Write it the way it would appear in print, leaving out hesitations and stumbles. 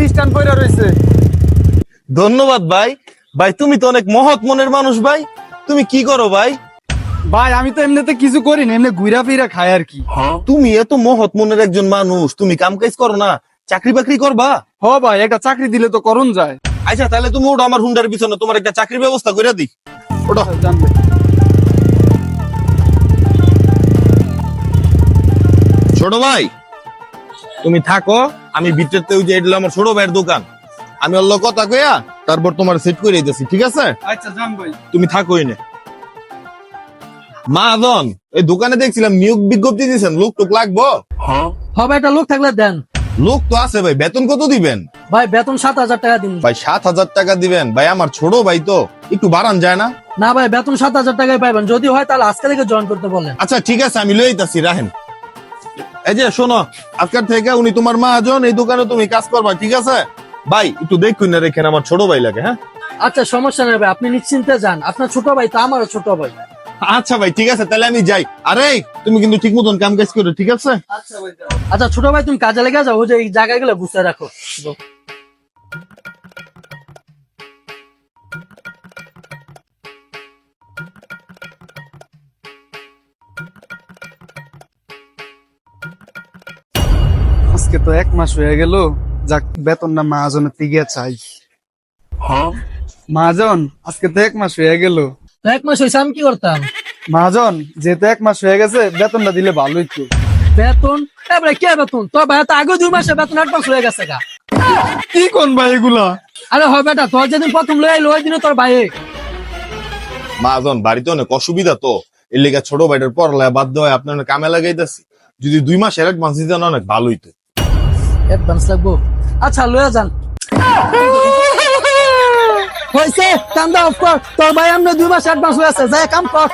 রিস্টান পয়রা রইছে। ধন্যবাদ ভাই। ভাই তুমি তো অনেক মহৎ মনের মানুষ ভাই। তুমি কি করো ভাই? ভাই আমি তো এমনিতে কিছু করি না, এমনি ঘুরা ফিরা খাই আর কি। তুমি এত মহৎ মনের একজন মানুষ, তুমি কাম কাজ করো না, চাকরি বাকরি করবা? হ ভাই, একটা চাকরি দিলে তো করুন যায়। আচ্ছা তাহলে তুমি ওটা আমার হুন্ডার পিছনে, তোমার একটা চাকরির ব্যবস্থা করে দিই। ওটা জানবে। ছোট ভাই তুমি থাকো, আমি ভিতরতে ওই যে এটা হলো আমার ছোট ভাইয়ের দোকান, আমি অল্ল কথা কইয়া তারপর তোমার সেট করে দিতেছি, ঠিক আছে? আচ্ছা জান ভাই। তুমি থাকো এনে। মাজন, এই দোকানে দেখছিলাম নিয়োগ বিজ্ঞপ্তি দিয়েছেন, লোক টুক লাগবো? হবে একটা লোক থাকলে দেন। লোক তো আছে ভাই, বেতন কত দিবেন? ভাই বেতন 7,000 টাকা দিন। ভাই 7,000 টাকা দিবেন? ভাই আমার ছোট ভাই তো, একটু বাড়ান যায় না? না ভাই, বেতন 7,000 টাকায় পাইবেন, যদি হয় তাহলে আজকে থেকে জয়েন করতে বলেন। আচ্ছা ঠিক আছে, আমি লই যাচ্ছি, রাখেন। এই যে শোনো, আজকের থেকে উনি তোমার মহাজন, এই দোকানে তুমি কাজ করবা, ঠিক আছে? ভাই একটু দেখুন না, রেখেন, আমার ছোট ভাই লাগে। হ্যাঁ আচ্ছা সমস্যা নেই ভাই, আপনি নিশ্চিন্তে যান, আপনার ছোট ভাই তো আমারও ছোট ভাই। আচ্ছা ভাই ঠিক আছে, তাহলে আমি যাই। আরে তুমি কিন্তু ঠিক মতন কাম কাজ করো, ঠিক আছে? আচ্ছা ছোট ভাই তুমি কাজে লেগে যাও, ওই যে এই জায়গায় গেলে গুছিয়ে রাখো। আজকে তো 1 মাস হয়ে গেল, যাক বেতনটা মহাজনের থেকে চাই। মহাজন আজকে তো 1 মাস হয়ে গেল। তো 1 মাস হয়েছে আমি কি করতাম? মহাজন যেহেতু 1 মাস হয়ে গেছে, বেতনটা দিলে ভালোই তো। বেতন? এবারে কে বেতন? তোর ভাই তো আগে 2 মাসে বেতন অ্যাডভান্স হয়ে গেছে গা। কি কোন ভাই এগুলা? আরে হয় বেটা, তোর যেদিন প্রথম লই আইলো ওই দিনে তোর ভাই। মহাজন বাড়িতে অনেক অসুবিধা তো, এর লেগে ছোট ভাইটার পড়ালেখা বাধ্য হয় আপনার কামে লাগাইতেছি। যদি 2 মাস অ্যাডভান্স দিতেন অনেক ভালোই তো। অ্যাডভান্স লাগবো? আচ্ছা লয়ে যান। হয়েছে, কান্দা অফ কর, তোর ভাই আমরা 2 মাস অ্যাডভান্স হয়ে আছে, যাই কাম কর।